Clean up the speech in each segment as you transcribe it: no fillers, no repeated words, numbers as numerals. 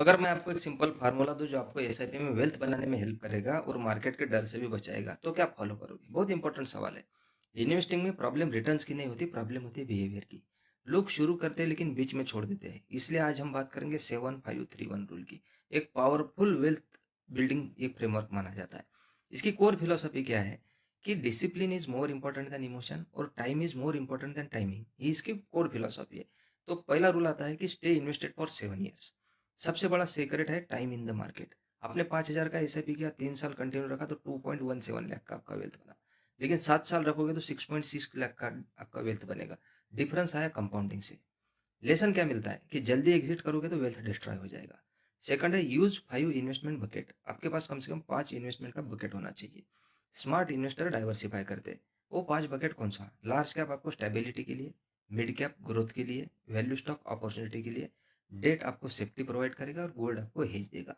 अगर मैं आपको एक सिंपल फार्मूला दूँ जो आपको एसआईपी में वेल्थ बनाने में हेल्प करेगा और मार्केट के डर से भी बचाएगा, तो क्या आप फॉलो करोगे? बहुत इंपॉर्टेंट सवाल है। इन्वेस्टिंग में प्रॉब्लम रिटर्न्स की नहीं होती, प्रॉब्लम होती है बिहेवियर की। लोग शुरू करते हैं लेकिन बीच में छोड़ देते हैं। इसलिए आज हम बात करेंगे 7-5-3-1 रूल की। एक पावरफुल वेल्थ बिल्डिंग एक फ्रेमवर्क माना जाता है। इसकी कोर फिलॉसफी क्या है कि discipline is more important than emotion और time is more important than timing. ये इसकी कोर फिलॉसफी है। तो पहला रूल आता है कि स्टे इन्वेस्टेड फॉर 7 ईयर्स। सबसे बड़ा सीक्रेट है टाइम इन द मार्केट। आपने 5,000 का एसआईपी किया, 3 साल कंटिन्यू रखा तो 2.17 लाख का आपका वेल्थ बना। लेकिन 7 साल रखोगे तो 6.6 लाख का आपका वेल्थ बनेगा। डिफरेंस आया कंपाउंडिंग से। लेसन क्या मिलता है कि जल्दी एग्जिट करोगे तो वेल्थ डिस्ट्रॉय हो जाएगा। सेकंड है यूज 5 इन्वेस्टमेंट बकेट। आपके पास कम से कम 5 इन्वेस्टमेंट का बकेट होना चाहिए। स्मार्ट इन्वेस्टर डाइवर्सिफाई करते हैं। वो 5 बकेट कौन सा? लार्ज कैप आपको स्टेबिलिटी के लिए, मिड कैप ग्रोथ के लिए, वैल्यू स्टॉक अपॉर्चुनिटी के लिए, डेट आपको सेफ्टी प्रोवाइड करेगा और गोल्ड आपको हेज देगा।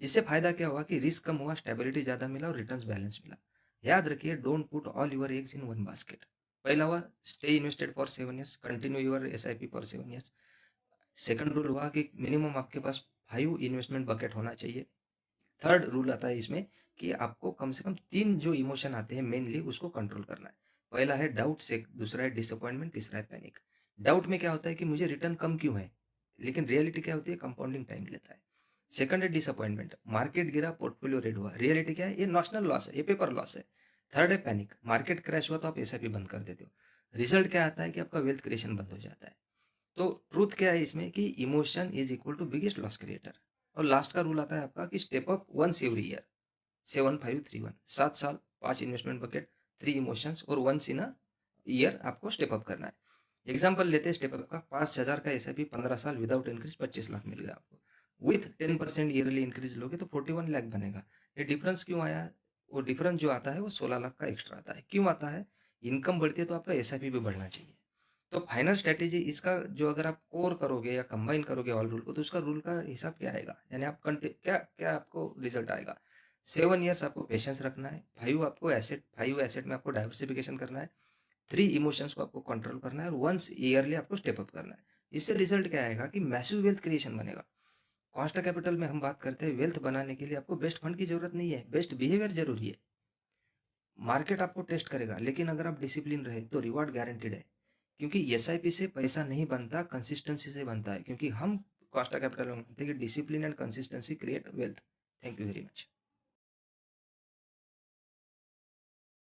इससे फायदा क्या हुआ कि रिस्क कम हुआ, स्टेबिलिटी ज्यादा मिला और रिटर्न्स बैलेंस मिला। याद रखिए, don't put all your eggs in one basket. पहला हुआ stay invested for 7 years, continue your SIP for 7 years. Second rule हुआ कि मिनिमम आपके पास 5 इन्वेस्टमेंट बकेट होना चाहिए। थर्ड रूल आता है इसमें कि आपको कम से कम 3 जो इमोशन आते हैं मेनली उसको कंट्रोल करना है। पहला है डाउट, से दूसरा है डिसअपॉइंटमेंट, तीसरा है पैनिक। डाउट में क्या होता है कि मुझे रिटर्न कम क्यों है? लेकिन रियलिटी क्या होती है? कंपाउंडिंग टाइम लेता है। सेकंड है डिसअपॉइंटमेंट, मार्केट गिरा, पोर्टफोलियो रेड हुआ। रियलिटी क्या है? ये नॉशनल लॉस है, ये पेपर लॉस है। थर्ड है पैनिक, मार्केट क्रैश हुआ तो आप एसआईपी बंद कर देते हो। रिजल्ट क्या आता है कि आपका वेल्थ क्रिएशन बंद हो जाता है। तो ट्रूथ क्या है इसमें कि emotion is equal to biggest loss creator. और लास्ट का रूल आता है आपका कि step up once every year. 7-5-3-1, 7 साल, 5 इन्वेस्टमेंट बकेट, 3 इमोशंस और वंस इन अ ईयर आपको स्टेप अप करना है। एग्जाम्पल लेते हैं स्टेप अप का। 5,000 का एसआईपी 15 साल विदाउट इंक्रीज 25 लाख मिल गया आपको। विथ 10% ईयरली इंक्रीज लोगे तो 41 लाख बनेगा। ये डिफरेंस क्यों आया? वो डिफरेंस जो आता है वो 16 लाख का एक्स्ट्रा आता है। क्यों आता है? इनकम बढ़ती है तो आपका एसआईपी भी बढ़ना चाहिए। तो फाइनल स्ट्रैटेजी इसका जो अगर आप कोर करोगे या कंबाइन करोगे ऑल रूल को तो उसका रूल का हिसाब क्या आएगा? यानी आप क्या क्या आपको रिजल्ट आएगा? 7 ईयर्स आपको पेशेंस रखना है, 5 एसेट में आपको डाइवर्सिफिकेशन करना है, 3 इमोशंस को आपको कंट्रोल करना है और वंस ईयरली आपको स्टेप अप करना है। इससे रिजल्ट क्या आएगा कि मैसिव वेल्थ क्रिएशन बनेगा। कॉस्ट कैपिटल में हम बात करते हैं, वेल्थ बनाने के लिए आपको बेस्ट फंड की जरूरत नहीं है, बेस्ट बिहेवियर जरूरी है। मार्केट आपको टेस्ट करेगा लेकिन अगर आप डिसिप्लिन रहे तो रिवॉर्ड गारंटीड है। क्योंकि एसआईपी से पैसा नहीं बनता, कंसिस्टेंसी से बनता है। क्योंकि हम कॉस्ट कैपिटल में मानते हैं कि discipline and consistency create wealth. Thank you very much.